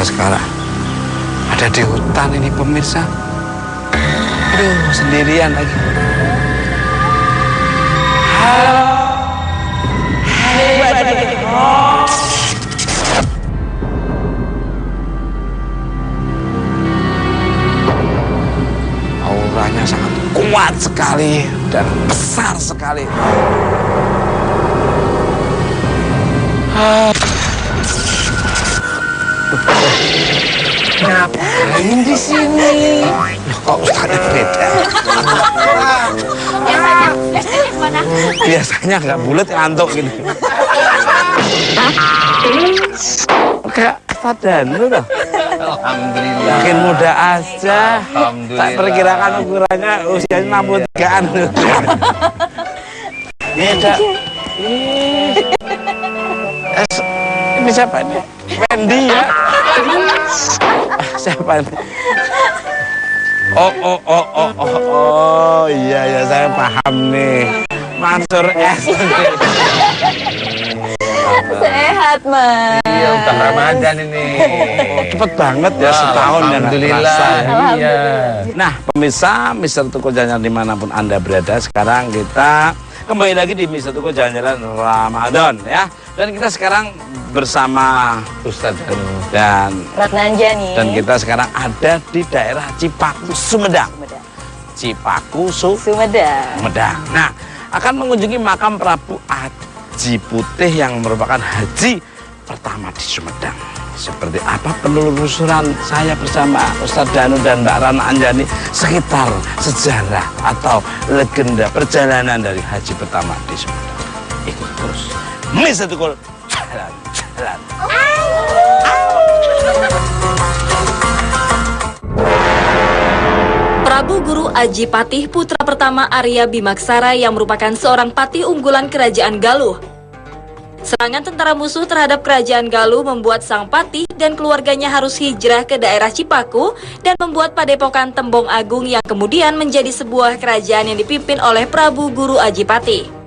kita sekarang ada di hutan ini pemirsa. Aduh, sendirian lagi. Halo. Auranya sangat kuat sekali dan besar sekali. Ngapain di sini? Kok Ustadz beda? Biasanya mana? Biasanya nggak bulat, ngantuk gini. Kayak Ustadz Danu dah. Alhamdulillah. Makin muda aja. Alhamdulillah. Tak perkirakan ukurannya usianya 63-an. Beda. Ini siapa ini? Wendy ya? Siapa ini? Oh, iya, saya paham nih. Mansur S. Sehat, Mas. Iya, udah Ramadan ini. Cepet banget ya, setahun ya. Alhamdulillah. Iya. Nah, pemirsa Mister Tuko Jalan dimanapun Anda berada, sekarang kita kembali lagi di Mister Tuko Jalan Ramadan ya. Dan kita sekarang bersama Ustadz Danu dan Ratna Anjani. Dan kita sekarang ada di daerah Cipaku, Sumedang. Cipaku, Sumedang. Nah, akan mengunjungi makam Prabu Aji Putih yang merupakan haji pertama di Sumedang. Seperti apa penelusuran saya bersama Ustadz Danu dan Mbak Ratna Anjani sekitar sejarah atau legenda perjalanan dari haji pertama di Sumedang. Ikut terus. Mister Tuko Jalan. Prabu Guru Aji Patih, putra pertama Arya Bimaksara yang merupakan seorang patih unggulan kerajaan Galuh. Serangan tentara musuh terhadap kerajaan Galuh membuat sang patih dan keluarganya harus hijrah ke daerah Cipaku dan membuat padepokan Tembong Agung yang kemudian menjadi sebuah kerajaan yang dipimpin oleh Prabu Guru Aji Patih.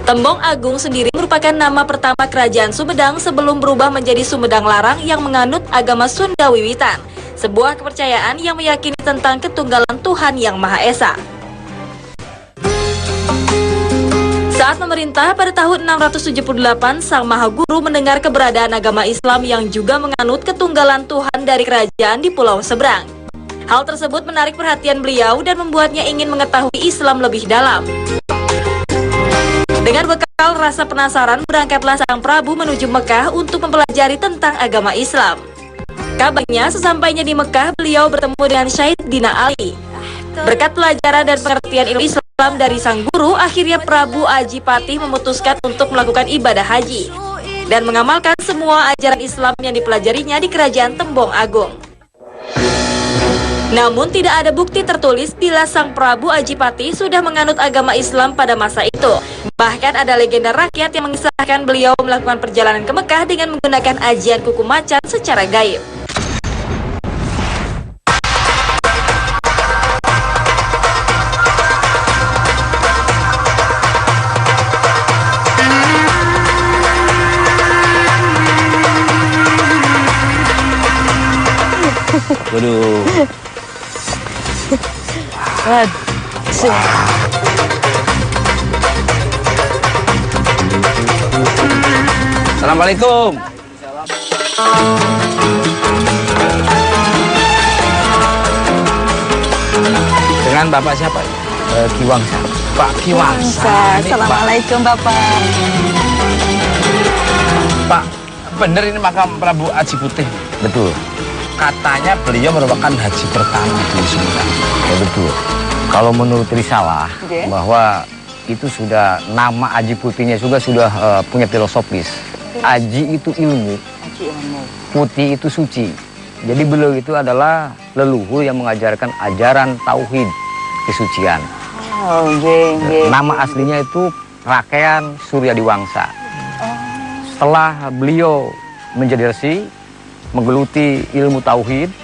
Tembong Agung sendiri merupakan nama pertama kerajaan Sumedang sebelum berubah menjadi Sumedang Larang yang menganut agama Sunda Wiwitan, sebuah kepercayaan yang meyakini tentang ketunggalan Tuhan Yang Maha Esa. Saat memerintah pada tahun 678, Sang Maha Guru mendengar keberadaan agama Islam yang juga menganut ketunggalan Tuhan dari kerajaan di pulau seberang. Hal tersebut menarik perhatian beliau dan membuatnya ingin mengetahui Islam lebih dalam. Dengan bekal rasa penasaran, berangkatlah Sang Prabu menuju Mekah untuk mempelajari tentang agama Islam. Kabarnya, sesampainya di Mekah, beliau bertemu dengan Sayyidina Ali. Berkat pelajaran dan pengertian ilmu Islam dari sang guru, akhirnya Prabu Aji Patih memutuskan untuk melakukan ibadah haji dan mengamalkan semua ajaran Islam yang dipelajarinya di kerajaan Tembong Agung. Namun tidak ada bukti tertulis bila Sang Prabu Aji Patih sudah menganut agama Islam pada masa itu. Bahkan ada legenda rakyat yang mengisahkan beliau melakukan perjalanan ke Mekah dengan menggunakan ajian kuku macan secara gaib. Waduh. Assalamualaikum. Dengan Bapak siapa? Kiwangsa. Pak Kiwangsa. Assalamualaikum, Bapak. Pak, bener ini makam Prabu Aji Putih? Betul. Katanya beliau merupakan haji pertama di Sumedang. Ya betul. Kalau menurut risalah bahwa itu sudah nama Aji Putihnya juga sudah punya filosofis. Aji itu ilmu, putih itu suci. Jadi beliau itu adalah leluhur yang mengajarkan ajaran tauhid, kesucian. Nama aslinya itu Rakean Surya Diwangsa. Setelah beliau menjadi resi, menggeluti ilmu tauhid,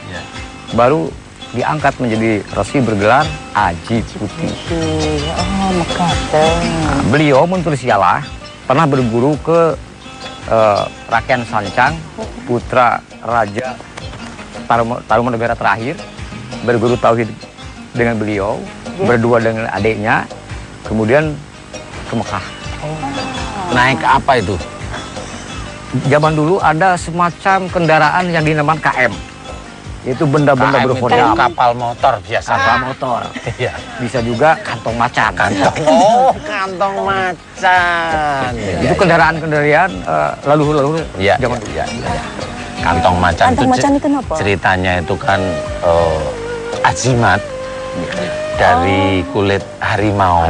baru diangkat menjadi resi bergelar Aji Putih. Nah, beliau menurut risalah pernah berguru ke Rakean Sancang, putra raja Tarumanegara terakhir, berguru tauhid dengan beliau, berdua dengan adiknya, kemudian ke Mekah. Naik apa itu? Zaman dulu ada semacam kendaraan yang dinamakan KM. Itu benda-benda KM itu bervodam. kapal motor biasa. Kapal motor. Iya. Bisa juga kantong macan. Oh, kantong macan. Itu kendaraan-kendaraan lalu Iya, zaman dulu. iya. Kantong macan Kantong macan itu kenapa? ceritanya itu kan ajimat dari kulit harimau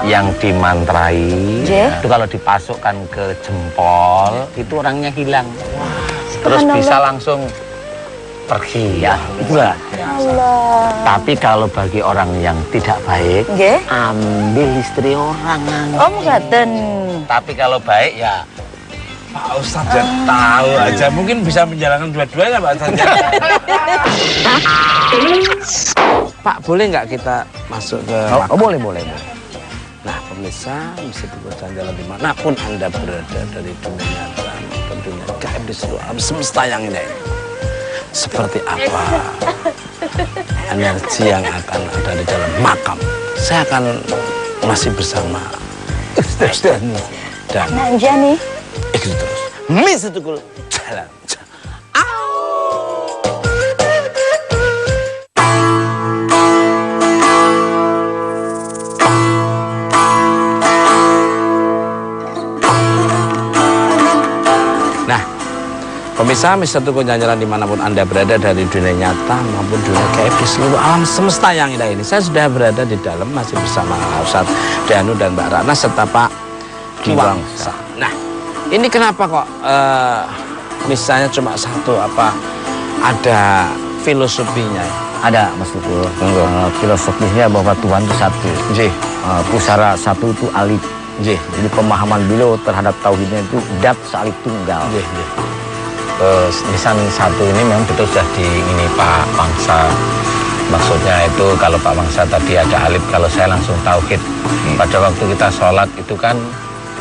yang dimantrai. Itu kalau dipasukkan ke jempol itu orangnya hilang. Terus bisa langsung pergi. Ya, itulah. Allah. Tapi kalau bagi orang yang tidak baik, Nggih. ambil istri orang. Oh, ngaten. Tapi kalau baik ya Pak Ustadz ya tahu aja, mungkin bisa menjalankan dua-duanya Pak Ustadz. Pak, boleh nggak kita masuk ke Oh, boleh. Nah, pemirsa, bisa jalan dimanapun Anda berada, dari dunia nyata ke dunia gaib di seluruh alam semesta yang ini. Seperti apa energi yang akan ada di dalam makam? Saya akan masih bersama Ustaz dan Nanjani. ikuti terus. Miss Tukul jalan. Nah, pemirsa Mister Tukul jalan dimanapun Anda berada, dari dunia nyata maupun dunia gaib di seluruh alam semesta yang indah ini. Saya sudah berada di dalam masih bersama Ustadz Danu dan Mbak Ratna serta Pak Kiwangsa. Nah, ini kenapa kok misalnya cuma satu, apa ada filosofinya? Ada, Mas Tukul. Filosofinya bahwa Tuhan itu satu. Pusara satu itu alif. Jadi pemahaman beliau terhadap tauhidnya itu dat salib tunggal. Nisan satu ini memang betul sudah ini Pak Bangsa. Maksudnya itu kalau Pak Bangsa tadi ada alif, kalau saya langsung tauhid. Pada waktu kita sholat itu kan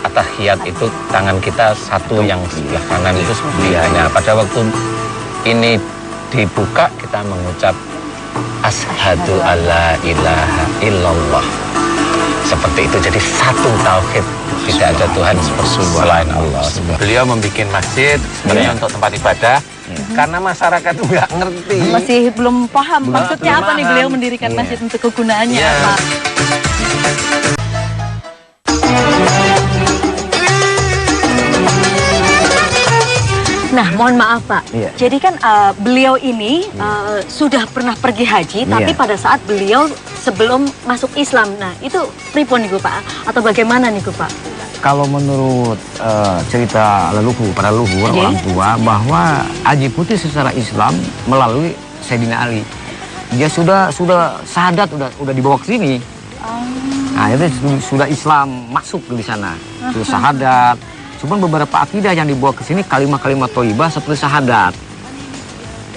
atahiyat itu tangan kita satu, yang sebelah kanan itu sebelahnya. Pada waktu ini dibuka kita mengucap asyhadu alla ilaha illallah. Seperti itu, jadi satu tauhid, tidak ada Tuhan selain Allah. Beliau membuat masjid sebenarnya untuk tempat ibadah, karena masyarakat itu nggak ngerti. Masih belum paham maksudnya apa nih beliau mendirikan masjid, untuk kegunaannya apa. Nah, mohon maaf Pak. Iya. Jadi kan beliau ini sudah pernah pergi haji, tapi pada saat beliau sebelum masuk Islam. Nah, itu pripun nih Pak? Atau bagaimana nih Pak? Kalau menurut cerita para leluhur orang tua, bahwa Haji Putih secara Islam melalui Sayyidina Ali. Dia sudah syahadat, udah dibawa ke sini. Nah, itu sudah Islam masuk di sana. Sudah syahadat. Cuman beberapa akidah yang dibawa ke sini kalimat-kalimat thayyibah seperti syahadat.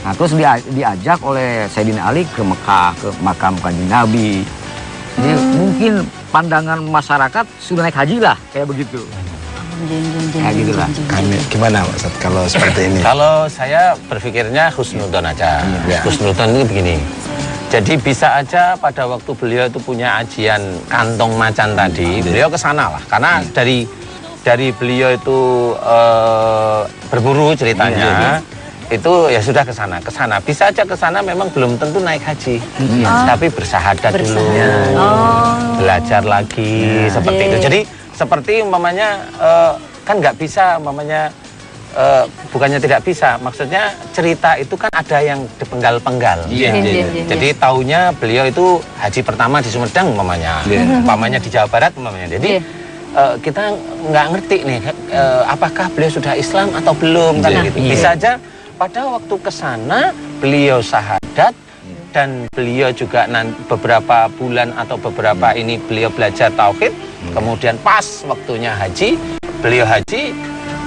Nah, terus diajak oleh Sayyidina Ali ke Mekah, ke makam Kanjeng Nabi. Jadi mungkin pandangan masyarakat sudah naik haji lah, kayak begitu. Kayak gitulah. Gimana Pak Ustadz kalau seperti ini? Kalau saya berpikirnya husnudon aja. Husnudon itu begini. Jadi bisa aja pada waktu beliau itu punya ajian kantong macan tadi, beliau ke sana lah. Karena dari beliau itu berburu ceritanya, itu ya sudah ke sana. Bisa aja ke sana, memang belum tentu naik haji, tapi bersahadat dulu, belajar lagi seperti itu. Jadi seperti umpamanya kan nggak bisa umpamanya, bukannya tidak bisa, maksudnya cerita itu kan ada yang dipenggal-penggal. Jadi taunya beliau itu haji pertama di Sumedang umpamanya di Jawa Barat umpamanya. Jadi kita nggak ngerti nih apakah beliau sudah Islam atau belum kan gitu. Bisa aja pada waktu ke sana beliau syahadat, dan beliau juga beberapa bulan atau beberapa ini beliau belajar tauhid, kemudian pas waktunya haji, beliau haji.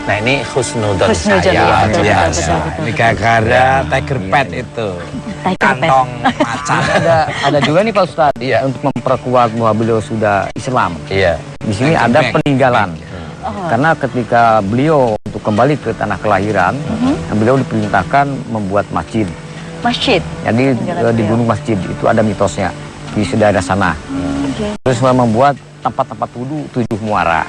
Nah, ini husnudon saya biasa. Ini gara-gara tiger pet itu. Kantong macan. Ada juga nih Pak Ustadz, untuk memperkuat bahwa beliau sudah Islam. Iya. Di sini ada peninggalan. Karena ketika beliau untuk kembali ke tanah kelahiran, beliau diperintahkan membuat masjid. Masjid? Jadi di Gunung Masjid itu ada mitosnya di daerah sana. Terus membuat tempat-tempat wudhu 7 muara.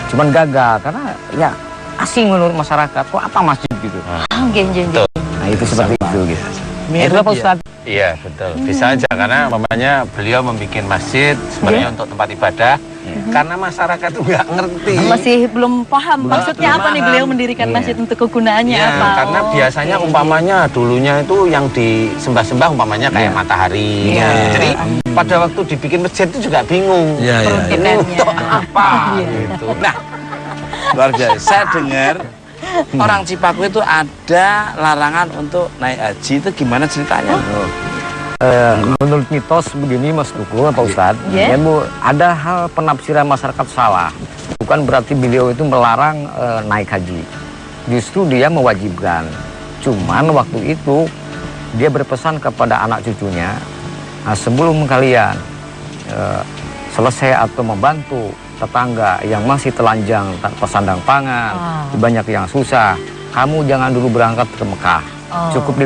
Cuman gagal karena ya asing menurut masyarakat. Kok apa masjid gitu? Nah itu seperti itu gitu. Itu apa Ustaz? Iya betul, bisa aja karena mamanya beliau membuat masjid sebenarnya untuk tempat ibadah karena masyarakat itu nggak ngerti. Masih belum paham maksudnya apa nih beliau mendirikan masjid untuk kegunaannya apa? Karena biasanya umpamanya dulunya itu yang disembah-sembah umpamanya kayak matahari. Jadi pada waktu dibikin masjid itu juga bingung. Ini untuk apa? Gitu. Nah, luar biasa. Saya dengar orang Cipaku itu ada larangan untuk naik haji, itu gimana ceritanya? Menurut mitos begini Mas Tukul, Pak Ustadz, ya Bu, ada hal penafsiran masyarakat salah. Bukan berarti beliau itu melarang naik haji. Justru dia mewajibkan. Cuman waktu itu dia berpesan kepada anak cucunya, sebelum kalian selesai atau membantu tetangga yang masih telanjang tanpa sandang pangan, banyak yang susah, kamu jangan dulu berangkat ke Mekah. Cukup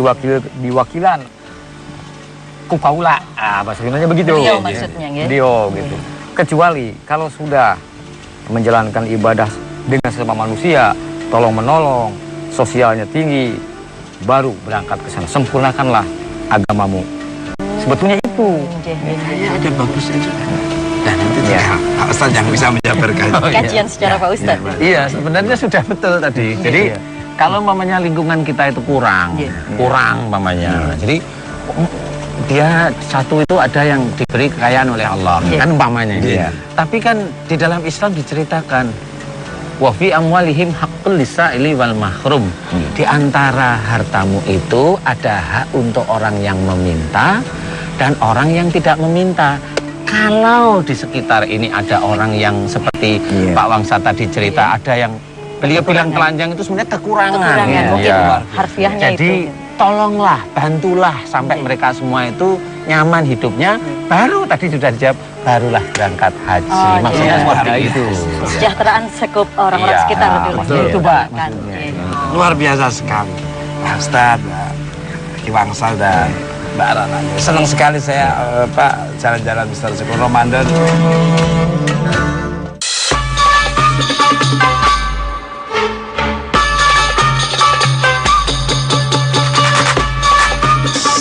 diwakilan kupaula, bahasa Indonesianya begitu. Beliau maksudnya, ya? Beliau gitu. Kecuali kalau sudah menjalankan ibadah dengan sesama manusia, tolong menolong, sosialnya tinggi, baru berangkat ke sana. Sempurnakanlah agamamu. Sebetulnya itu. Ada bagusnya juga. Dan nanti Pak Ustadz yang bisa menjabarkan. Kajian secara Pak Ustadz. Iya, sebenarnya sudah betul tadi. Jadi kalau mamanya lingkungan kita itu kurang mamanya. Jadi dia satu itu ada yang diberi kekayaan oleh Allah, kan umpamanya. Tapi kan di dalam Islam diceritakan wa fi amwalihim haqqul lisaili wal mahrum. Di antara hartamu itu ada hak untuk orang yang meminta dan orang yang tidak meminta. Kalau di sekitar ini ada orang yang seperti Pak Wangsa tadi cerita, ada yang beliau bilang telanjang itu sebenarnya kekurangan. Mungkin harfiahnya jadi, itu. tolonglah, bantulah sampai mereka semua itu nyaman hidupnya. Baru tadi sudah dijawab, barulah berangkat haji. Maksudnya seperti itu. Kesejahteraan sekup orang-orang sekitar itu Pak. Luar biasa sekali. Pak Ustadz, Ki Wangsa dan Mbak Rana. Senang sekali saya Pak jalan-jalan Mister Syukur Ramadan.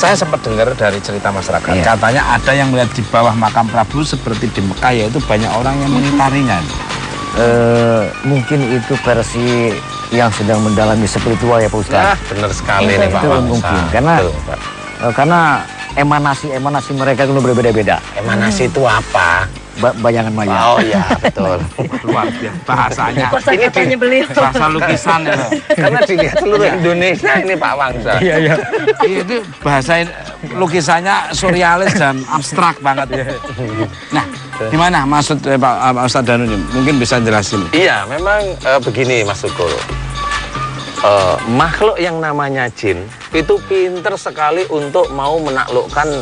Saya sempat dengar dari cerita masyarakat, katanya ada yang melihat di bawah makam Prabu seperti di Mekah, yaitu banyak orang yang mengitarinya. Mungkin itu versi yang sedang mendalami spiritual ya Pak Ustadz. Benar sekali nih Pak Itu Wangsa. mungkin karena emanasi mereka itu berbeda-beda. Emanasi itu apa? Bayangan maya. Oh iya betul. Luar biasa bahasanya. Ini katanya beliau. Bahasa lukisan ya. Karena dilihat seluruh Indonesia ini Pak Wangsa. Iya. Itu bahasa lukisannya surrealis dan abstrak banget. Nah, gimana maksud Pak Ustadz Danu ini? Mungkin bisa jelasin. Iya, memang begini Mas Sukul. Makhluk yang namanya jin itu pinter sekali untuk mau menaklukkan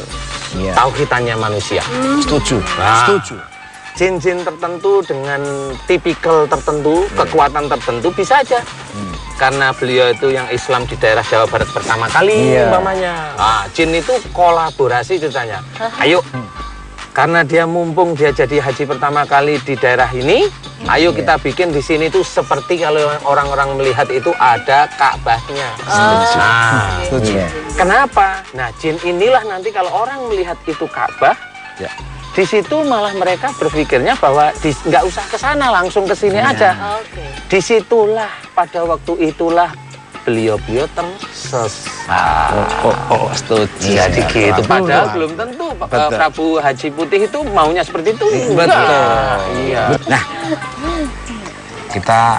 tauhidannya manusia. Setuju. Setuju. Jin-jin tertentu dengan tipikal tertentu, kekuatan tertentu bisa aja. Karena beliau itu yang Islam di daerah Jawa Barat pertama kali umpamanya. Jin itu kolaborasi ceritanya. Ayo, karena dia mumpung dia jadi haji pertama kali di daerah ini, ayo kita bikin di sini tuh seperti kalau orang-orang melihat itu ada Ka'bahnya. Kenapa? Nah, jin inilah nanti kalau orang melihat itu Ka'bah, di situ malah mereka berpikirnya bahwa nggak usah ke sana, langsung ke sini aja. Disitulah pada waktu itulah beliau tersesat. Setuju. Jadi gitu. Padahal belum tentu Prabu Haji Putih itu maunya seperti itu. Betul. Iya. Nah, kita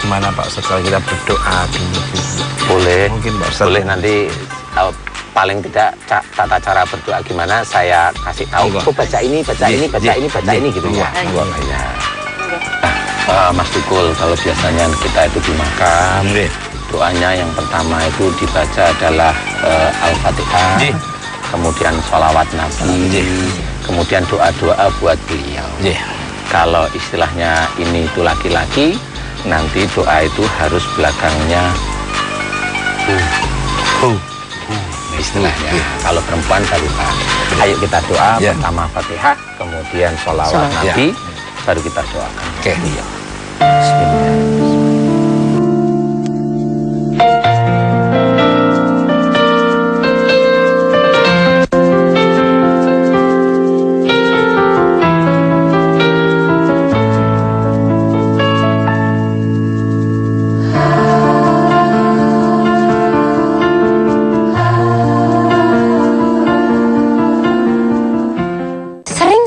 gimana Pak Ustadz kalau kita berdoa dulu? Boleh. Mungkin Pak Ustadz. Boleh nanti paling tidak tata cara berdoa gimana saya kasih tahu. Oh, baca ini gitu ya. Mas Tukul, kalau biasanya kita itu di makam, doanya yang pertama itu dibaca adalah Al-Fatihah, kemudian sholawat Nabi, kemudian doa-doa buat beliau. Kalau istilahnya ini itu laki-laki, nanti doa itu harus belakangnya istilahnya. Kalau perempuan baru ayo kita doa pertama Fatihah, kemudian sholawat Nabi, baru kita doakan. Oke. Bismillah.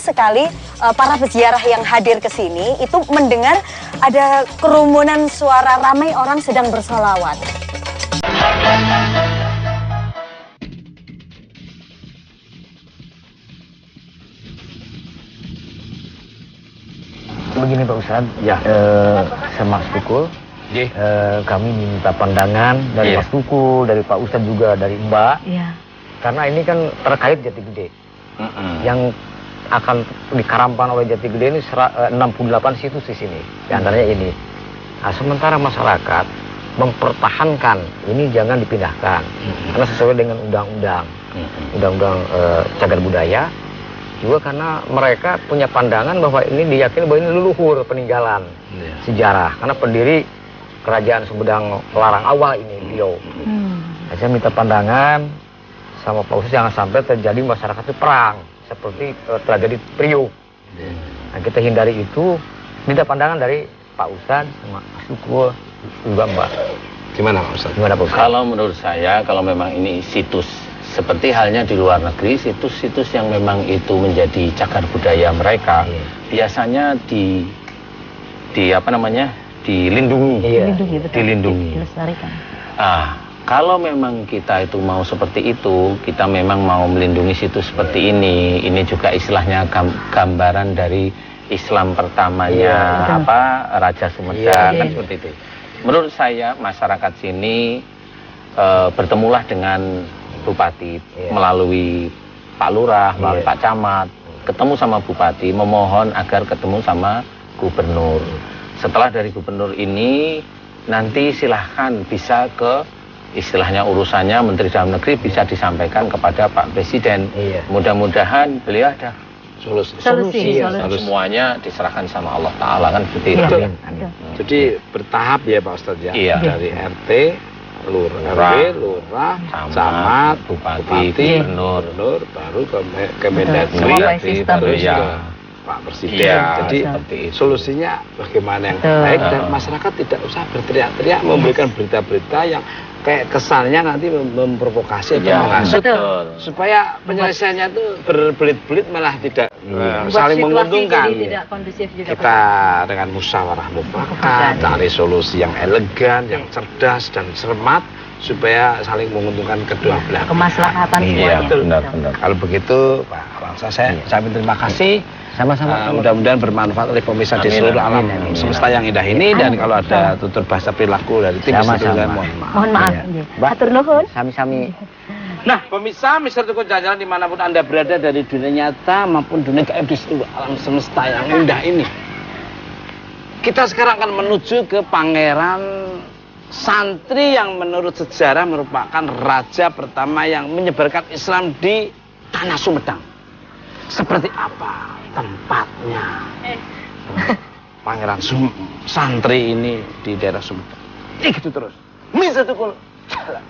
Sekali para peziarah yang hadir ke sini itu mendengar ada kerumunan suara ramai orang sedang bersolawat. Begini Pak Ustadz, sama Mas Tukul, kami minta pandangan dari Mas Tukul, dari Pak Ustadz juga, dari Mbak, karena ini kan terkait Jati Gede, yang akan dikaramkan oleh Jati Gede ini 68 situs di sini, di antaranya ini. Nah, sementara masyarakat mempertahankan ini jangan dipindahkan, karena sesuai dengan undang-undang, cagar budaya. Juga karena mereka punya pandangan bahwa ini diyakini bahwa ini leluhur peninggalan sejarah, karena pendiri kerajaan Sumedang Larang awal ini beliau. Saya minta pandangan sama Pak Ustadz jangan sampai terjadi masyarakat itu perang seperti tragedi Priok. Nah, kita hindari itu. Minta pandangan dari Pak Ustadz sama Mas Tukul juga Mbak. Gimana Pak Ustadz? Gimana Pak Ustadz? Kalau menurut saya, kalau memang ini situs seperti halnya di luar negeri, situs-situs yang memang itu menjadi cagar budaya mereka, biasanya dilindungi, dilindungi. Kalau memang kita itu mau seperti itu, kita memang mau melindungi situs seperti ini juga istilahnya gambaran dari Islam pertamanya Raja Sumedang, kan seperti itu. Menurut saya masyarakat sini bertemulah dengan Bupati melalui Pak Lurah, melalui Pak Camat, ketemu sama Bupati, memohon agar ketemu sama Gubernur. Setelah dari Gubernur ini, nanti silahkan bisa ke istilahnya urusannya Menteri Dalam Negeri bisa disampaikan kepada Pak Presiden. Mudah-mudahan beliau ada solusi. Semuanya diserahkan sama Allah Ta'ala, kan seperti itu. Jadi bertahap ya Pak Ustadz ya. Dari RT, Lurah, Camat, Bupati, Gubernur, baru ke Mendagri, baru Pak Presiden. Jadi solusinya bagaimana yang baik dan masyarakat tidak usah berteriak-teriak memberikan berita-berita yang kayak kesannya nanti memprovokasi atau menghasut, supaya penyelesaiannya itu berbelit-belit malah tidak saling menguntungkan. Tidak kondusif juga, kita dengan musyawarah mufakat cari solusi yang elegan, yang cerdas dan cermat supaya saling menguntungkan kedua belah. Kemaslahatan semuanya. Benar. Kalau begitu Pak Bangsa, saya terima kasih. Sama-sama. Mudah-mudahan bermanfaat oleh pemirsa di seluruh alam semesta yang indah ini. Dan kalau ada tutur bahasa perilaku dari tim saya mohon maaf. Atur nuhun. Sami-sami. Nah, pemirsa Mister Tukul Jalan-Jalan dimanapun Anda berada dari dunia nyata maupun dunia gaib di seluruh alam semesta yang indah ini, kita sekarang akan menuju ke Pangeran Santri yang menurut sejarah merupakan raja pertama yang menyebarkan Islam di tanah Sumedang. Seperti apa tempatnya Pangeran Santri ini di daerah Sumedang? Itu terus Mister Tukul Jalan.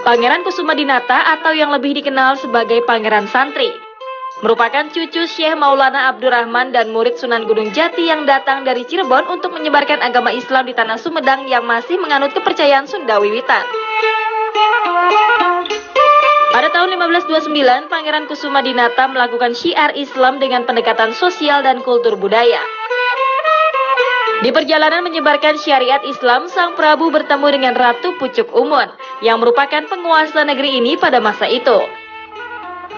Pangeran Kusumadinata atau yang lebih dikenal sebagai Pangeran Santri merupakan cucu Syekh Maulana Abdurrahman dan murid Sunan Gunung Jati yang datang dari Cirebon untuk menyebarkan agama Islam di tanah Sumedang yang masih menganut kepercayaan Sunda Wiwitan. Pada tahun 1529, Pangeran Kusumadinata melakukan syiar Islam dengan pendekatan sosial dan kultur budaya. Di perjalanan menyebarkan syariat Islam, Sang Prabu bertemu dengan Ratu Pucuk Umun, yang merupakan penguasa negeri ini pada masa itu.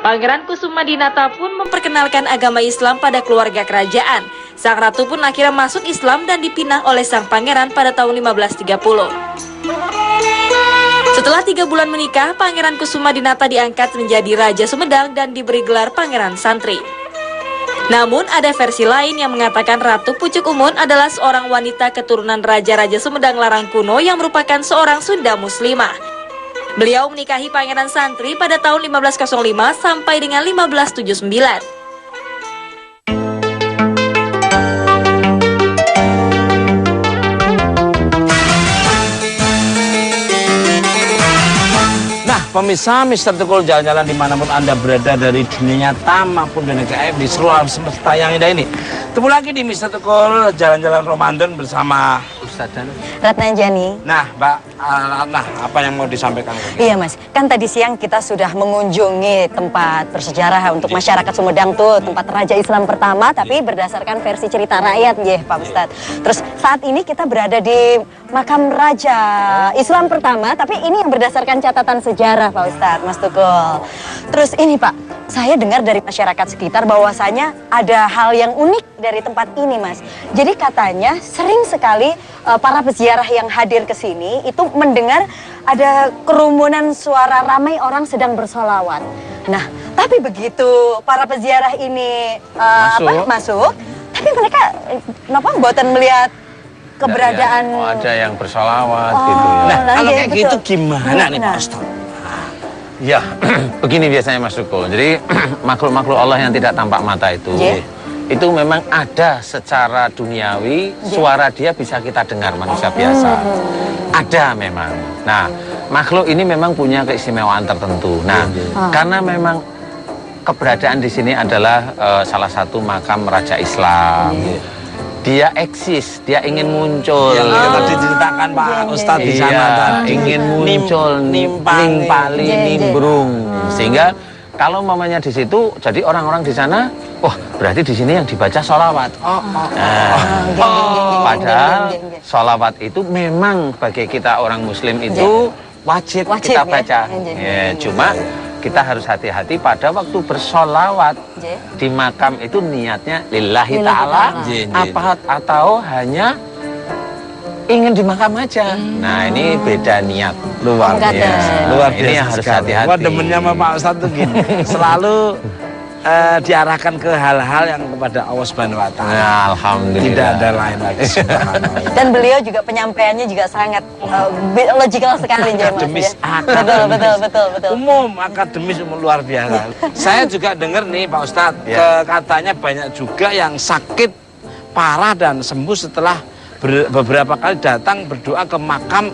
Pangeran Kusumadinata pun memperkenalkan agama Islam pada keluarga kerajaan. Sang Ratu pun akhirnya masuk Islam dan dipinang oleh Sang Pangeran pada tahun 1530. Setelah 3 bulan menikah, Pangeran Kusuma Dinata diangkat menjadi Raja Sumedang dan diberi gelar Pangeran Santri. Namun ada versi lain yang mengatakan Ratu Pucuk Umun adalah seorang wanita keturunan Raja-Raja Sumedang Larang kuno yang merupakan seorang Sunda Muslimah. Beliau menikahi Pangeran Santri pada tahun 1505 sampai dengan 1579. Pemirsa Mr. Tukul jalan-jalan dimanapun Anda berada dari dunia nyata maupun dunia gaib di seluruh alam semesta yang indah ini. Ketemu lagi di Mr. Tukul jalan-jalan Ramadan bersama Ustaz dan Ratna Anjani. Nah, Mbak Ratna, apa yang mau disampaikan? Iya Mas, kan tadi siang kita sudah mengunjungi tempat bersejarah untuk masyarakat Sumedang tuh, tempat Raja Islam pertama, tapi berdasarkan versi cerita rakyat, ya Pak Ustadz. Terus saat ini kita berada di makam Raja Islam pertama, tapi ini yang berdasarkan catatan sejarah Pak Ustadz, Mas Tukul. Terus ini Pak, saya dengar dari masyarakat sekitar bahwasanya ada hal yang unik dari tempat ini Mas. Jadi katanya sering sekali para peziarah yang hadir ke sini itu mendengar ada kerumunan suara ramai orang sedang bersolawat. Nah, tapi begitu para peziarah ini masuk, tapi mereka kenapa mboten melihat keberadaan ada yang bersolawat gitu ya. Nah, kalau kayak betul. gitu gimana nih Pak Ustadz? Ya, begini biasanya Mas Tukul. Jadi makhluk-makhluk Allah yang tidak tampak mata itu, itu memang ada secara duniawi, suara dia bisa kita dengar manusia biasa. Ada memang. Nah, makhluk ini memang punya keistimewaan tertentu. Nah, karena memang keberadaan di sini adalah salah satu makam Raja Islam. Dia eksis, dia ingin muncul. Yang tadi diceritakan Pak Ustadz di sana tadi. Ingin muncul, nimpali, nimbrung. Sehingga kalau mamanya di situ, jadi orang-orang di sana, wah berarti di sini yang dibaca sholawat. Padahal sholawat itu memang bagi kita orang Muslim itu wajib kita baca. Cuma kita harus hati-hati pada waktu bersolawat di makam itu niatnya lillahi ta'ala atau hanya ingin di makam aja. Nah ini beda niat. Luar biasa. Ini yang harus hati-hati. Wah demennya sama Pak Ustadz tuh gini, selalu diarahkan ke hal-hal yang kepada Allah Subhanahu wa Ta'ala. Nah, alhamdulillah. Tidak ada lain lagi. Dan beliau juga penyampaiannya juga sangat logikal sekali ya Mas. Akademis, Betul. Umum, akademis luar biasa. Saya juga dengar nih Pak Ustadz, katanya banyak juga yang sakit parah dan sembuh setelah beberapa kali datang berdoa ke makam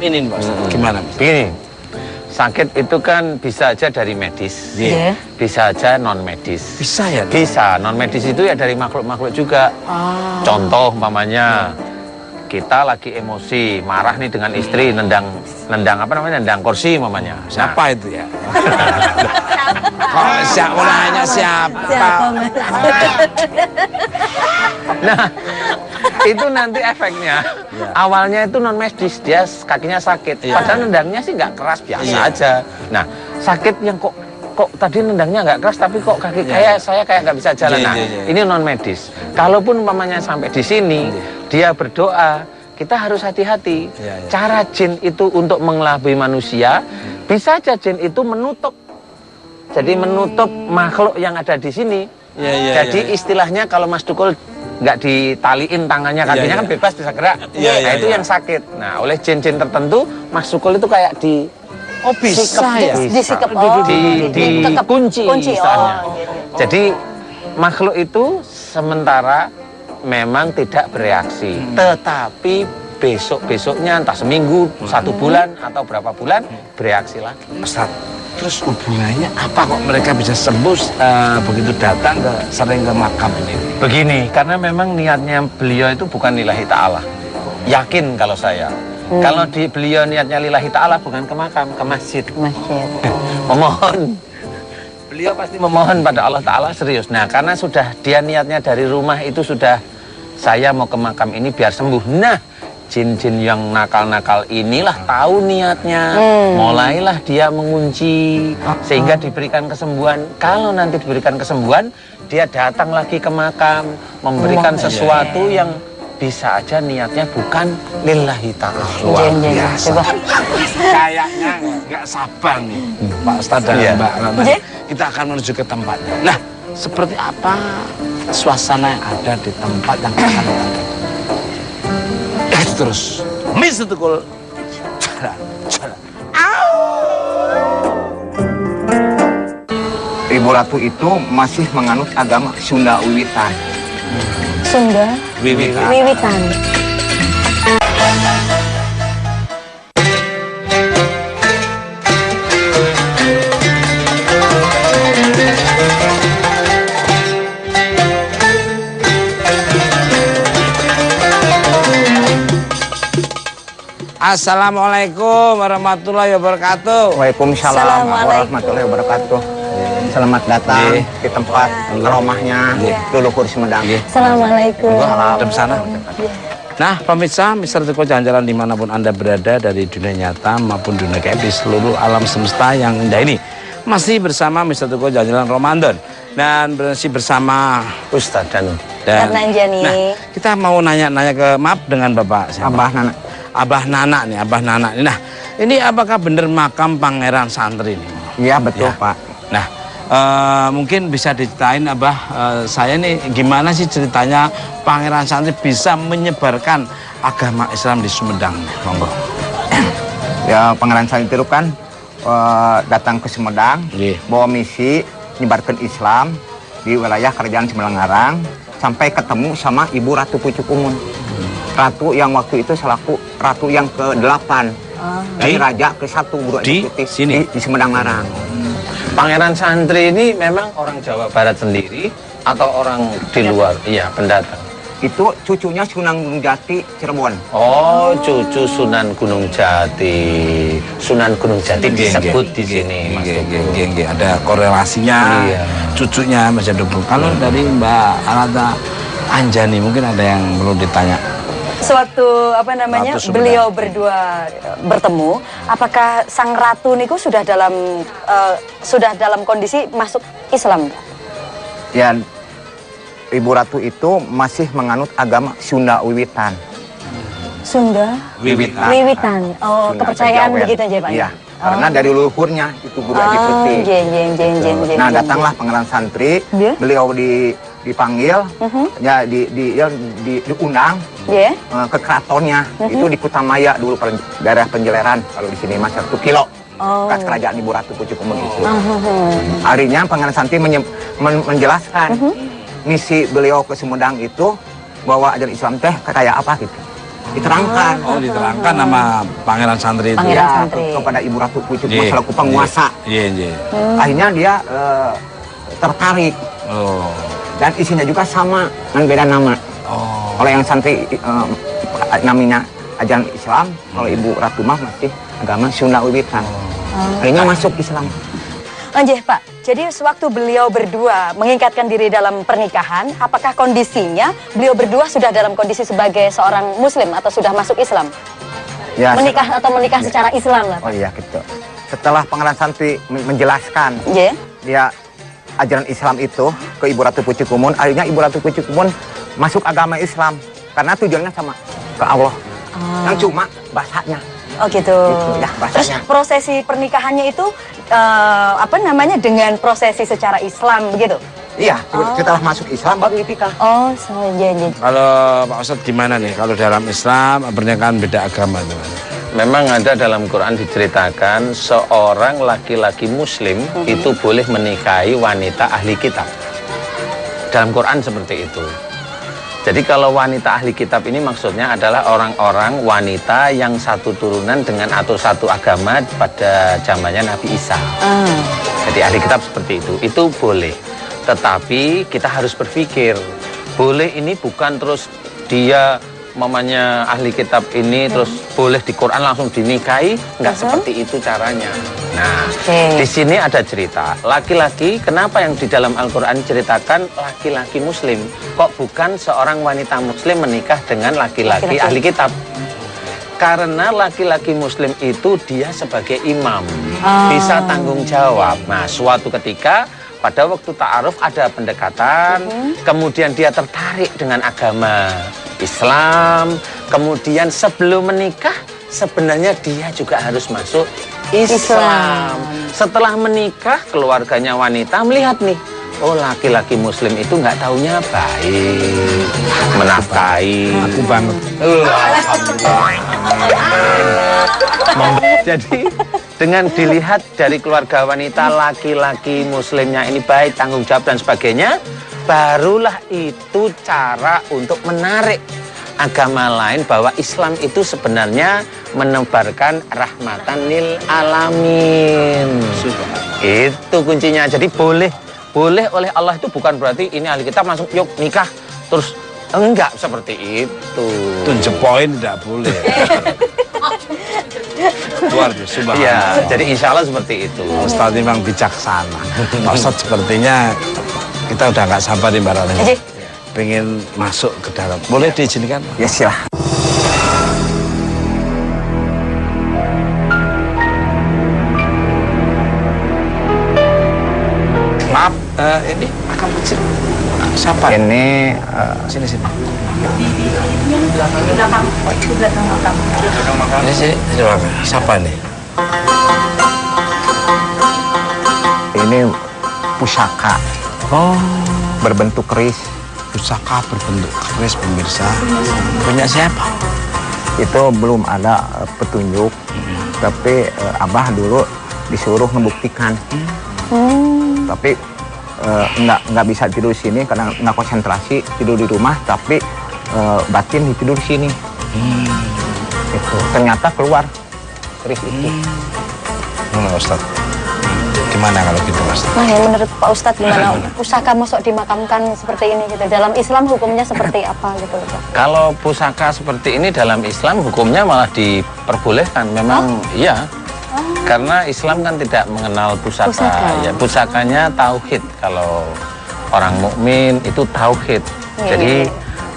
ini Pak Ustadz. Gimana? Begini. Sakit itu kan bisa aja dari medis, bisa aja non medis. Bisa ya? Bisa, non medis itu ya dari makhluk-makhluk juga. Contoh umpamanya kita lagi emosi, marah nih dengan istri, nendang kursi umpamanya. Siapa itu ya? Kok ulahnya siapa? Nah, itu nanti efeknya. Awalnya itu non medis, dia kakinya sakit. Padahal nendangnya sih nggak keras, biasa aja. Nah, sakit yang kok tadi nendangnya nggak keras, tapi kok kaki saya kayak nggak bisa jalan. Nah, ini non medis. Kalaupun umpamanya sampai di sini, dia berdoa, kita harus hati-hati. Cara jin itu untuk mengelabui manusia, bisa aja jin itu menutup. Jadi menutup makhluk yang ada di sini. Jadi istilahnya kalau Mas Tukul nggak ditaliin tangannya, kakinya kan bebas bisa gerak. Nah itu yang sakit. Nah oleh jin-jin tertentu, Mas Tukul itu kayak dikunci istilahnya. Jadi makhluk itu sementara memang tidak bereaksi, tetapi besok-besoknya entah seminggu, 1 bulan atau berapa bulan bereaksi lagi. Ustaz, terus hubungannya apa kok mereka bisa sembuh begitu datang sering ke makam ini? Begini, karena memang niatnya beliau itu bukan lillahi ta'ala. Yakin kalau saya. Kalau beliau niatnya lillahi ta'ala bukan ke makam, ke masjid. Memohon. Beliau pasti memohon pada Allah Ta'ala serius. Nah, karena sudah dia niatnya dari rumah itu sudah, saya mau ke makam ini biar sembuh. Nah, jin-jin yang nakal-nakal inilah tahu niatnya. Mulailah dia mengunci sehingga diberikan kesembuhan. Kalau nanti diberikan kesembuhan, dia datang lagi ke makam, memberikan sesuatu yang bisa aja niatnya bukan lillahi ta'ala. Luar Jen, biasa. coba. Kayaknya nggak sabar nih Pak Ustadz dan Mbak Rana. Jen. Kita akan menuju ke tempatnya. Nah, seperti apa suasana yang ada di tempat yang akan kita datangi? Itu terus. Miss Tukul. Jalan. Ibu Ratu itu masih menganut agama Sunda Wiwitan. Sunda Wiwitan. Wiwitan. Assalamualaikum warahmatullahi wabarakatuh. Waalaikumsalam warahmatullahi wabarakatuh. Selamat datang di tempat rumahnya Leluhur Sumedang. Assalamualaikum. Ada sana. Nah, pemirsa, Mister Tiko jalan-jalan dimanapun Anda berada dari dunia nyata maupun dunia gaib di seluruh alam semesta yang indah ini. Masih bersama Mister Tiko jalan-jalan Ramadan dan masih bersama Ustadz Danu. Karena Anjani. Nah, kita mau nanya-nanya ke maaf dengan Bapak siapa? Abah Nana. Abah Nana nih, Abah Nana nih. Nah, ini apakah benar makam Pangeran Santri ini? Iya betul Ya. Pak. Nah, mungkin bisa diceritain Abah, saya nih gimana sih ceritanya Pangeran Santri bisa menyebarkan agama Islam di Sumedang? Monggo. Ya Pangeran Santri itu kan datang ke Sumedang, Nggih. bawa misi menyebarkan Islam di wilayah Kerajaan Semelangarang sampai ketemu sama Ibu Ratu Pucuk Umun. Ratu yang waktu itu selaku ratu yang ke-8 dari raja ke-1 Guru Di Eksekutif sini? di Sumedang Larang. Pangeran Santri ini memang orang Jawa Barat sendiri atau orang di luar? Iya, pendatang. Itu cucunya Sunan Gunung Jati Cirebon. Oh, cucu Sunan Gunung Jati. Sunan Gunung Jati disebut di sini, Mas Tugu. Ada korelasinya. Iya. Cucunya Mas Dubu. Kalau dari Mbak Arata Anjani mungkin ada yang perlu ditanya. Sewaktu Ratu Sumedang. beliau berdua bertemu, apakah sang ratu niku sudah dalam kondisi masuk Islam? Ya, Ibu Ratu itu masih menganut agama Sunda Wiwitan. Sunda Wiwitan. Wiwitan. Oh, Sunda kepercayaan Kejawen. begitu aja Pak? Iya, karena dari leluhurnya itu Guru Eksekutif. Jen. Nah, datanglah Pangeran Santri, Iya. beliau dipanggil, ya diundang Iya. ke keratonnya. Itu di Kutamaya dulu, daerah Penjeleran. Kalau di sini masih 1 kilo. Bekas kerajaan Ibu Ratu Pucuk Umun itu. Akhirnya Pangeran Santri menjelaskan misi beliau ke Sumedang itu bahwa ajaran Islam teh kayak apa gitu. Diterangkan. Oh, diterangkan nama Pangeran Santri itu. Pangeran Ya, Santri. kepada Ibu Ratu Pucuk Iya. Umun selaku penguasa. Iya. Akhirnya dia tertarik. Oh. Dan isinya juga sama dengan beda nama. Oh. Kalau yang santri namanya ajaran Islam, kalau Ibu Ratu mah masih agama Sunda Wiwitan. Akhirnya masuk Islam. Anjih Pak, jadi sewaktu beliau berdua mengikatkan diri dalam pernikahan, apakah kondisinya beliau berdua sudah dalam kondisi sebagai seorang Muslim atau sudah masuk Islam? Ya, Menikah atau menikah secara Islam lah Oh Pak? iya gitu. Setelah Pangeran Santri menjelaskan Iya. dia ajaran Islam itu ke Ibu Ratu Pucuk Umun, akhirnya Ibu Ratu Pucuk Umun masuk agama Islam karena tujuannya sama ke Allah. Yang cuma bahasanya. Oh gitu. ya, Terus bahasanya. prosesi pernikahannya itu dengan prosesi secara Islam begitu? Iya, setelah masuk Islam baru dinikah. Oh, iya. Kalau Pak Ustadz gimana nih? Kalau dalam Islam pernikahan beda agama itu. Memang ada dalam Quran diceritakan seorang laki-laki muslim itu boleh menikahi wanita ahli kitab. Dalam Quran seperti itu. Jadi kalau wanita ahli kitab ini maksudnya adalah orang-orang wanita yang satu turunan dengan atau satu agama pada zamannya Nabi Isa. Jadi ahli kitab seperti itu boleh. Tetapi kita harus berpikir, boleh ini bukan terus dia mamanya ahli kitab ini terus boleh di Quran langsung dinikahi, nggak seperti itu caranya. Nah, di sini ada cerita laki-laki, kenapa yang di dalam Al-Quran ceritakan laki-laki muslim, kok bukan seorang wanita muslim menikah dengan laki-laki ahli kitab? Karena laki-laki muslim itu dia sebagai imam, bisa tanggung jawab. Nah, suatu ketika pada waktu ta'aruf ada pendekatan, kemudian dia tertarik dengan agama Islam, kemudian sebelum menikah sebenarnya dia juga harus masuk Islam. Setelah menikah, keluarganya wanita melihat nih, oh laki-laki muslim itu nggak taunya baik, menafkahi. Aku banget. Jadi dengan dilihat dari keluarga wanita, laki-laki muslimnya ini baik, tanggung jawab dan sebagainya, barulah itu cara untuk menarik agama lain bahwa Islam itu sebenarnya menebarkan rahmatan lil alamin. Itu kuncinya. Jadi boleh oleh Allah itu bukan berarti ini ahli kitab langsung yuk nikah terus, enggak seperti itu. To the point tidak boleh. Luar biasa. Iya, jadi insya Allah seperti itu. Ustaz memang bijaksana. Pak Ustaz sepertinya kita udah nggak sabar nih Mbak Rani. Pengen masuk ke dalam. Boleh diizinkan? Ya silahkan. Maaf, ini akan kecil. Siapa? Ini Sini. Ini sini. Siapa nih? ini pusaka Oh, berbentuk keris. pusaka berbentuk keris pemirsa. Punya siapa? Itu belum ada petunjuk, tapi Abah dulu disuruh membuktikan. Tapi nggak bisa tidur di sini karena nggak konsentrasi, tidur di rumah, tapi batin tidur di sini. Itu ternyata keluar keris itu. Mana Ustaz? Gimana kalau gitu Ustaz? Nah, ya menurut Pak Ustadz gimana pusaka masuk dimakamkan seperti ini gitu? Dalam Islam hukumnya seperti apa gitu Pak? Kalau pusaka seperti ini dalam Islam hukumnya malah diperbolehkan. Memang iya. Karena Islam kan tidak mengenal pusaka. Ya, pusakanya tauhid. Kalau orang mukmin itu tauhid. Jadi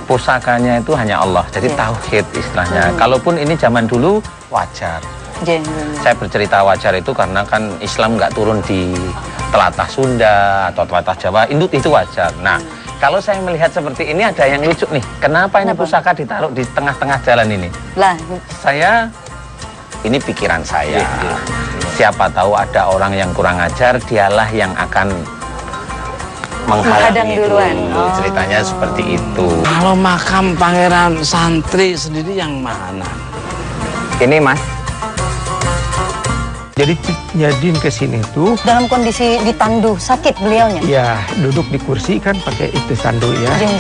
pusakanya itu hanya Allah. Jadi tauhid istilahnya. Kalaupun ini zaman dulu wajar. Saya bercerita wajar itu karena kan Islam nggak turun di telatah Sunda atau telatah Jawa, itu wajar. Nah, kalau saya melihat seperti ini ada yang lucu nih. Kenapa ini pusaka ditaruh di tengah-tengah jalan ini? Lah, Ini pikiran saya. Siapa tahu ada orang yang kurang ajar, dialah yang akan menghadang menghalangi duluan. dulu. Ceritanya seperti itu. Kalau makam pangeran santri sendiri yang mana? Ini Mas, Jadi Nyadin ke sini tuh dalam kondisi ditandu sakit beliaunya. ya duduk di kursi kan pakai itu tandu ya. Jeng.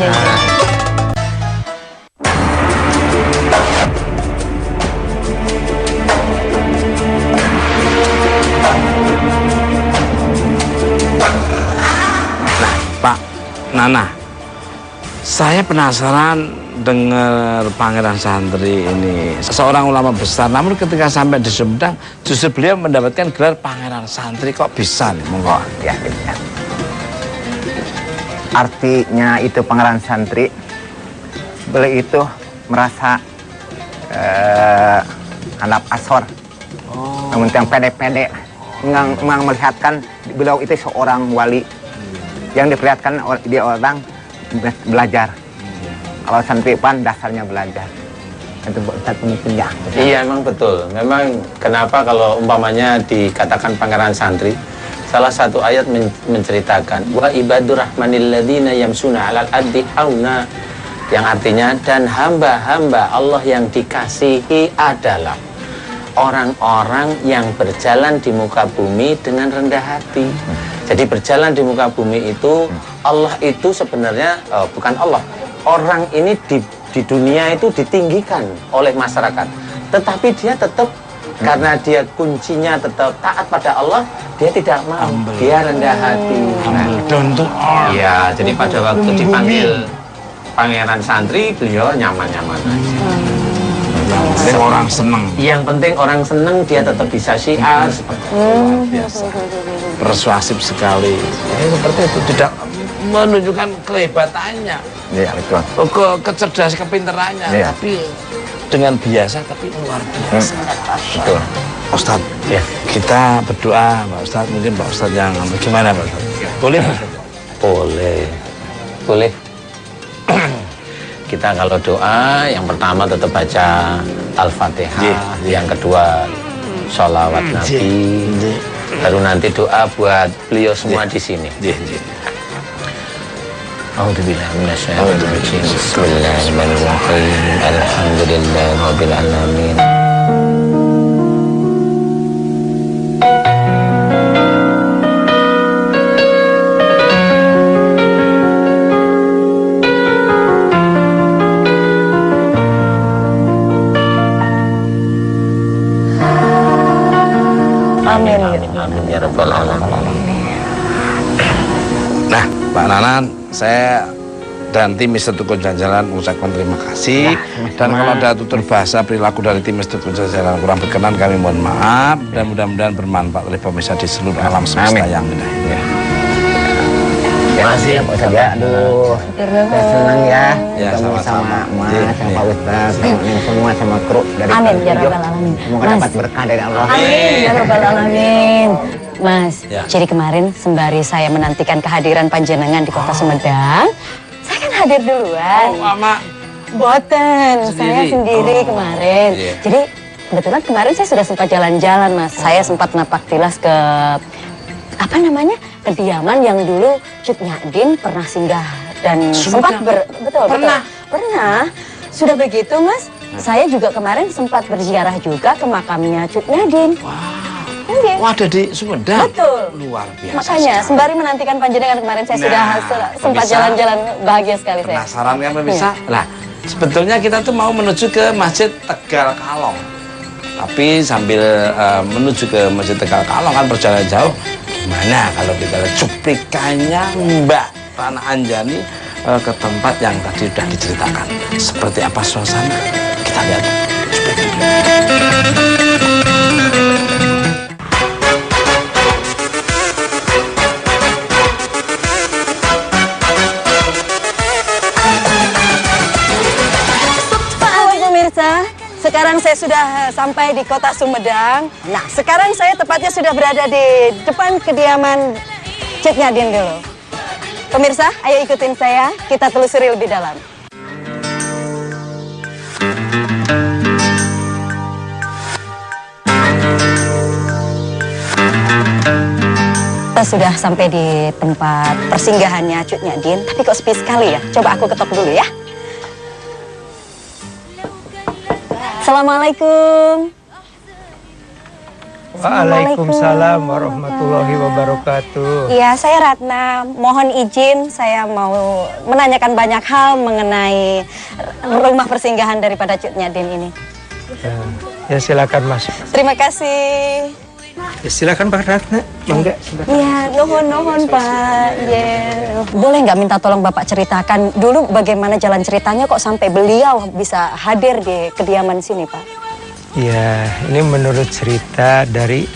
Pak Nana, saya penasaran dengar pangeran santri ini seorang ulama besar, namun ketika sampai di Sumedang justru beliau mendapatkan gelar pangeran santri. Kok bisa nih? Monggo. ya. Artinya itu pangeran santri, beliau itu merasa anak asor, namun yang pede-pede, melihatkan beliau itu seorang wali yang diperlihatkan dia orang belajar. Kalau santriwan dasarnya belajar. Itu Ustaz pemikirannya. Iya, memang betul. Memang kenapa kalau umpamanya dikatakan pangeran santri, salah satu ayat menceritakan wa ibadur rahmanil ladzina yamsuna 'alal ardi hauna, yang artinya dan hamba-hamba Allah yang dikasihi adalah orang-orang yang berjalan di muka bumi dengan rendah hati. Jadi berjalan di muka bumi itu, Allah itu sebenarnya bukan Allah. Orang ini di dunia itu ditinggikan oleh masyarakat. Tetapi dia tetap, karena dia kuncinya tetap taat pada Allah, dia tidak mau. Dia rendah hati. Iya, jadi pada waktu dipanggil pangeran santri, beliau nyaman-nyaman aja. Penting orang seneng. Yang penting orang seneng, dia tetap bisa syiar seperti itu. Luar biasa. Persuasif sekali. Seperti itu, tidak menunjukkan kehebatannya, Iya, betul. kecerdasan, kepintarannya, Iya. tapi dengan biasa, tapi luar biasa. Betul. Ustaz, Ya. kita berdoa, Pak Ustaz. Mungkin Pak Ustaz yang gimana, Pak Ustaz? Boleh, Pak Ustaz? Boleh. kita kalau doa yang pertama tetap baca Al-Fatihah, yang kedua sholawat Nabi, baru nanti doa buat beliau semua di sini. A'udzubillahiminasyaitonirrajim. Bismillahirrahmanirrahim. Alhamdulillahirabbil alamin. Amin ya rabbal alamin. Nah, Pak Nanan, saya dan tim Mister Tukun Jalan mengucapkan terima kasih. Dan kalau ada tutur bahasa perilaku dari tim Mister Tukun Jalan kurang berkenan, kami mohon maaf. Dan mudah-mudahan bermanfaat oleh pemirsa di seluruh alam semesta yang indah ini. Terima kasih ya Pak Ustadz ya. Aduh, saya senang ya. Ya, ketemu sama-sama. sama Mas, sama Pak Ustadz, sama semua, sama kru dari Amin ya Pajok. rabbal alamin. Semoga Mas. dapat berkah dari Allah. Amin ya rabbal alamin. Mas, Ya. jadi kemarin sembari saya menantikan kehadiran panjenengan di Kota Sumedang, saya kan hadir duluan. Mama. Boten, saya sendiri kemarin. Iya. Jadi kebetulan kemarin saya sudah sempat jalan-jalan, Mas. Saya sempat napak tilas ke apa namanya, kediaman yang dulu Cut Nyadin pernah singgah dan sempat betul. Pernah. Sudah begitu, Mas. Saya juga kemarin sempat berziarah juga ke makamnya Cut Nyadin. Wah, ada di Sumedang. Betul. Luar biasa. Makanya sekali. sembari menantikan panjenengan kemarin saya sudah sempat pemirsa, jalan-jalan, bahagia sekali saya. Penasaran kan pemirsa? Nah, sebetulnya kita tuh mau menuju ke Masjid Tegal Kalong. Tapi sambil menuju ke Masjid Tegal Kalong kan perjalanan jauh. Gimana kalau kita lihat cuplikannya Mbak Rana Anjani ke tempat yang tadi sudah diceritakan. Seperti apa suasana? Kita lihat cuplikan. Sekarang saya sudah sampai di Kota Sumedang. Nah, sekarang saya tepatnya sudah berada di depan kediaman Cut Nyadin dulu. Pemirsa, ayo ikutin saya, kita telusuri lebih dalam. Kita sudah sampai di tempat persinggahannya Cut Nyadin, tapi kok sepi sekali ya? Coba aku ketok dulu ya. Assalamualaikum. Waalaikumsalam warahmatullahi wabarakatuh. Iya, saya Ratna. Mohon izin, saya mau menanyakan banyak hal mengenai rumah persinggahan daripada Cut Nyadin ini. Ya silakan masuk. Terima kasih. Ya, silakan Pak Ratna. Mangga. Iya, nuhun Pak. Yeah. Boleh nggak minta tolong Bapak ceritakan dulu bagaimana jalan ceritanya kok sampai beliau bisa hadir di kediaman sini, Pak? Ya, ini menurut cerita dari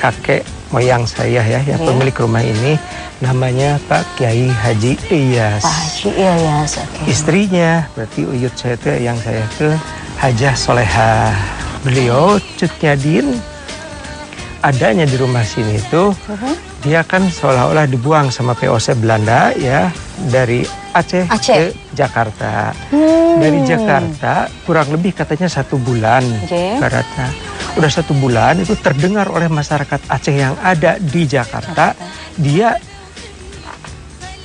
kakek moyang saya ya, yang pemilik rumah ini, namanya Pak Kiai Haji Ilyas. Pak Haji Ilyas, oke. Istrinya, berarti uyut saya itu, yang saya itu Hajah Solehah. Beliau Cut Nyadin adanya di rumah sini itu, dia kan seolah-olah dibuang sama POC Belanda ya, dari Aceh ke Jakarta. Dari Jakarta kurang lebih katanya 1 bulan. Baratnya udah 1 bulan itu terdengar oleh masyarakat Aceh yang ada di Jakarta. Dia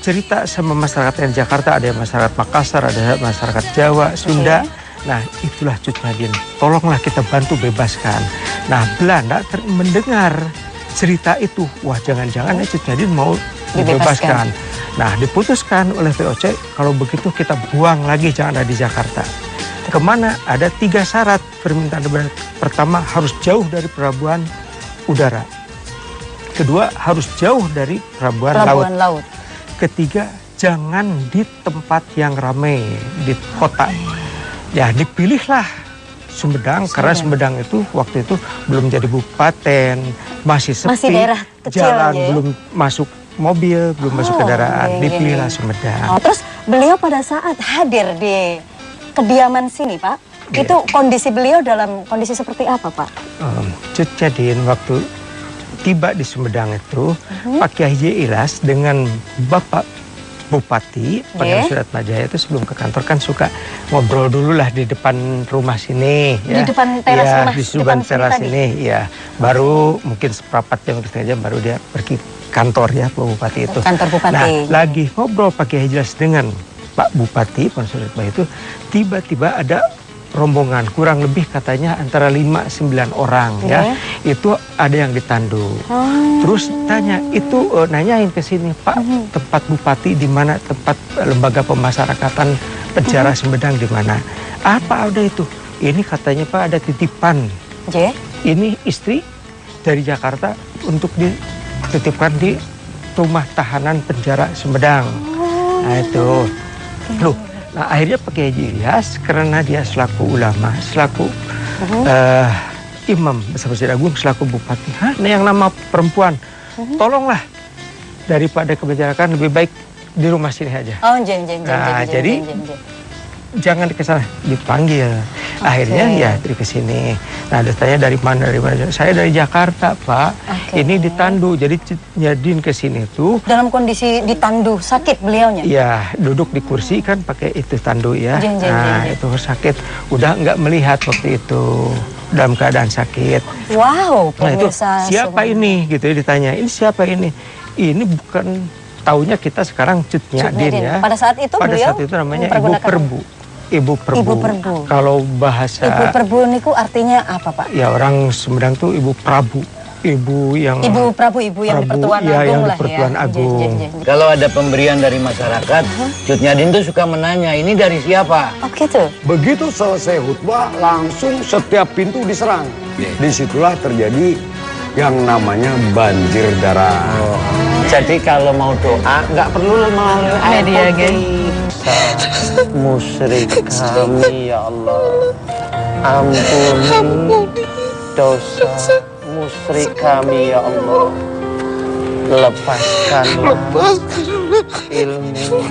cerita sama masyarakat yang Jakarta, ada yang masyarakat Makassar, ada masyarakat Jawa, Sunda. Nah, itulah Cut Nyadin. Tolonglah kita bantu bebaskan. Nah, Belanda mendengar cerita itu. Wah, jangan-jangan Cut Nyadin mau dibebaskan. Nah, diputuskan oleh VOC, kalau begitu kita buang lagi, jangan ada di Jakarta. Kemana? Ada 3 syarat permintaan. Pertama, harus jauh dari pelabuhan udara. Kedua, harus jauh dari pelabuhan laut. Ketiga, jangan di tempat yang ramai, di kota. Ya, dipilihlah Sumedang, karena Sumedang itu waktu itu belum jadi kabupaten, masih sepi, masih daerah kecil, jalan ya? Belum masuk mobil, belum masuk kendaraan, dipilihlah Sumedang. Oh, terus beliau pada saat hadir di kediaman sini, Pak, itu kondisi beliau dalam kondisi seperti apa, Pak? Cut Nyadin waktu tiba di Sumedang itu, Pak Kiai Ilyas dengan Bapak Bupati Pangeran Suratmajaya itu sebelum ke kantor kan suka ngobrol dulu lah di depan rumah sini ya. Di depan teras ya, rumah, di depan teras tadi. ini ya. Baru mungkin seperempat jam setengah jam baru dia pergi kantor ya Pak Bupati itu. Kantor Bupati. Nah, lagi ngobrol pakai jelas dengan Pak Bupati Pangeran Suratmajaya itu tiba-tiba ada rombongan kurang lebih katanya antara 5-9 orang ya. Itu ada yang ditandu. Terus tanya itu nanyain ke sini, Pak, tempat bupati di mana, tempat lembaga pemasyarakatan penjara Sumedang di mana? Apa ada itu? Ini katanya Pak ada titipan. Ini istri dari Jakarta untuk dititipkan di rumah tahanan penjara Sumedang. Nah itu. Loh, nah akhirnya pakai Haji Ilyas karena dia selaku ulama, selaku imam besar Masjid Agung, selaku bupati. Nah yang nama perempuan, tolonglah daripada kebijakan lebih baik di rumah sini aja. Jadi jangan kesana, dipanggil. Akhirnya ya dari ke sini. Nah datanya dari mana? Saya dari Jakarta Pak. Ini ditandu, jadi nyadin ke sini tuh. Dalam kondisi ditandu, sakit beliaunya? Ya duduk di kursi kan pakai itu tandu ya. Nah itu sakit, udah nggak melihat waktu itu dalam keadaan sakit. Wow, nah itu siapa ini gitu ya, ditanya ini siapa ini? Ini bukan taunya kita sekarang Cut Nyadin ya. Pada saat itu beliau namanya Ibu Perbu. Ibu Perbu. Kalau bahasa Ibu Perbu niku artinya apa Pak? Ya orang Sumedang tuh Ibu Prabu. Ibu yang Prabu, ibu yang di Pertuan ya, Agung yang lah di Pertuan ya. Agung. Kalau ada pemberian dari masyarakat, Cut Nyadin tuh suka menanya, ini dari siapa? Oh gitu? Begitu selesai khutbah, langsung setiap pintu diserang. Disitulah terjadi yang namanya banjir darah. Jadi kalau mau doa nggak perlu melalui media musyrik kami ya Allah, ampuni dosa musyrik kami ya Allah, lepaskan ilmu